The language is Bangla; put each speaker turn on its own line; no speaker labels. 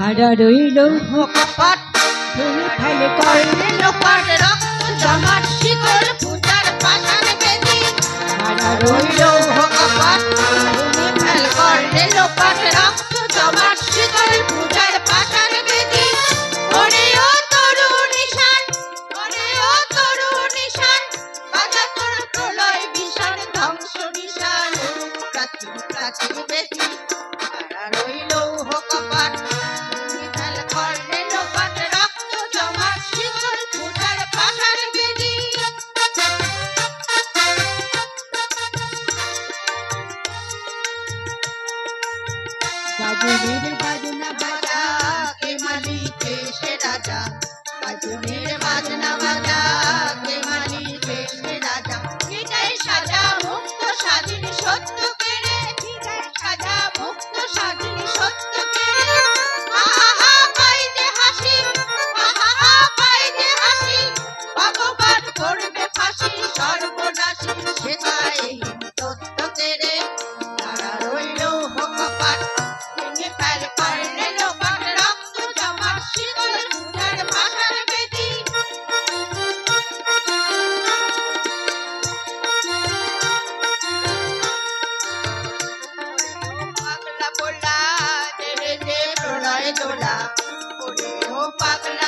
কারা রইল
কপাট
ভেঙে ফেলে করলে
লোপাট রক্ত জমাট শিকল পূজার পাষাণ বেদি
কারা
রইল
রইল
কপাট ভূমি ফেল করলে লোপাট রক্ত জমাট শিকল পূজার পাষাণ বেদি ওরে ও তরুণ নিশান ওরে ও তরুণ নিশান বাজা তোর প্রলয় বিশান ধ্বংস নিশান প্রাচীন প্রাচীন বেদি কারা রইল কপাট ভূমি ফেল করলে লোপাট রক্ত জমাট শিকল পূজার পাষাণ বেদি
গাজনের বাজনা
বাজা কে মালিক সে রাজা বাজনের বাজনা বাজা কে মালিক সে রাজা হৃদয় সাজা মুক্ত স্বাধীন সত্য কেড়ে হৃদয় সাজা মুক্ত স্বাধীন সত্য কেড়ে আহা পাই যে হাসি আহা পাই যে হাসি ভগবান করবে ফাঁসি সর্বনাশী শেখায় তত্ত্ব কেড়ে তারা রইল কপাট ভেঙে ফেল করলে লোপাট রক্ত জমাট শিকল পূজার পাষাণ বেদি পাগলা পোলা তেরে যে প্রলয় দোলা ওরে ও পাগলা